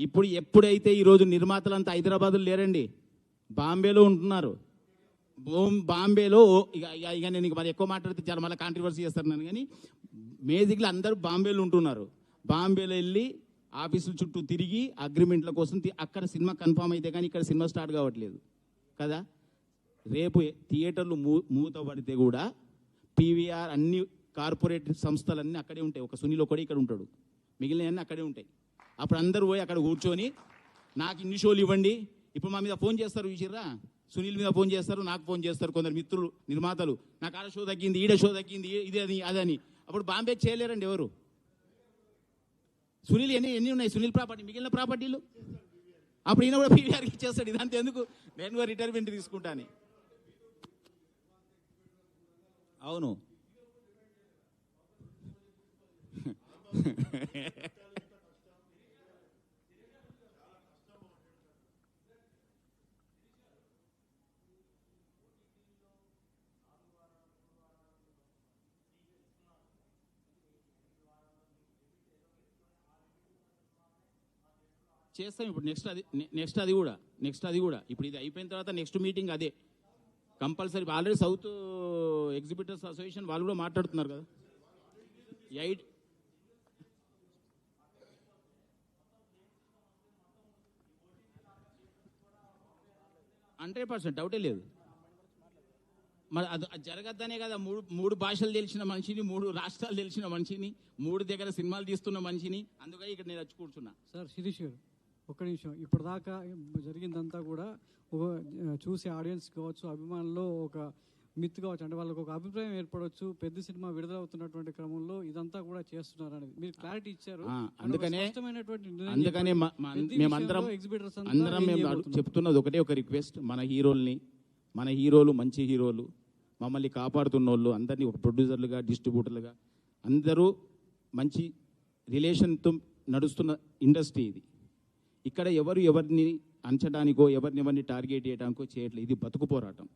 ఇప్పుడు ఎప్పుడైతే ఈరోజు నిర్మాతలంతా హైదరాబాద్లో లేరండి, బాంబేలో ఉంటున్నారు. బాంబేలో ఇక నేను ఇక మరి ఎక్కువ మాట్లాడితే చాలా మళ్ళీ కాంట్రవర్సీ చేస్తారు నన్ను, కానీ బేసిక్లీ అందరూ బాంబేలో ఉంటున్నారు. బాంబేలో వెళ్ళి ఆఫీసుల చుట్టూ తిరిగి అగ్రిమెంట్ల కోసం అక్కడ సినిమా కన్ఫామ్ అయితే కానీ ఇక్కడ సినిమా స్టార్ట్ కావట్లేదు కదా. రేపు థియేటర్లు మూతపడితే కూడా పీవీఆర్ అన్ని కార్పొరేట్ సంస్థలన్నీ అక్కడే ఉంటాయి. ఒక సునీల్ ఒకడే ఇక్కడ ఉంటాడు, మిగిలినవన్నీ అక్కడే ఉంటాయి. అప్పుడు అందరూ పోయి అక్కడ కూర్చొని నాకు ఇన్ని షోలు ఇవ్వండి. ఇప్పుడు మా మీద ఫోన్ చేస్తారు చూసిర్రా, సునీల్ మీద ఫోన్ చేస్తారు, నాకు ఫోన్ చేస్తారు కొందరు మిత్రులు నిర్మాతలు, నాకు ఆడ షో తగ్గింది, ఈడ షో తగ్గింది, ఇదని అదని. అప్పుడు బాంబే చేయలేరండి ఎవరు. సునీల్ ఎన్ని ఉన్నాయి సునీల్ ప్రాపర్టీ, మిగిలిన ప్రాపర్టీలు అప్పుడు ఈయన కూడా పీవీఆర్కి ఇచ్చేస్తాడు. ఇదంతా ఎందుకు, నేను కూడా రిటైర్మెంట్ తీసుకుంటాను. అవును చేస్తాం. ఇప్పుడు నెక్స్ట్ అది కూడా ఇప్పుడు ఇది అయిపోయిన తర్వాత నెక్స్ట్ మీటింగ్ అదే compulsory. Already south exhibitors association వాళ్ళు కూడా మాట్లాడుతున్నారు కదా. 100% డౌటే లేదు. మరి అది జరగద్దనే కదా మూడు భాషలు తెలిసిన మనిషిని, 3 రాష్ట్రాలు తెలిసిన మనిషిని, 3 దగ్గర సినిమాలు తీస్తున్న మనిషిని, అందుకని ఇక్కడ నేను వచ్చి కూర్చున్నా. సార్ శిరీష్ గారు ఒక్క నిమిషం, ఇప్పటిదాకా జరిగిందంతా కూడా ఒక చూసే ఆడియన్స్ కావచ్చు, అభిమానుల్లో ఒక మిత్ కావచ్చు, అంటే వాళ్ళకి ఒక అభిప్రాయం ఏర్పడవచ్చు, పెద్ద సినిమా విడుదలవుతున్నటువంటి క్రమంలో ఇదంతా కూడా చేస్తున్నారు అనేది మీరు క్లారిటీ ఇచ్చారు. అందుకనే మేమందరం మేము చెప్తున్నది ఒకటే, ఒక రిక్వెస్ట్, మన హీరోలు మంచి హీరోలు, మమ్మల్ని కాపాడుతున్న వాళ్ళు అందరినీ ఒక ప్రొడ్యూసర్లుగా, డిస్ట్రిబ్యూటర్లుగా అందరూ మంచి రిలేషన్తో నడుస్తున్న ఇండస్ట్రీ ఇది. ఇక్కడ ఎవరిని అంచడానికో ఎవరిని టార్గెట్ చేయడానికో చేయట్లేదు. ఇది బతుకు పోరాటం.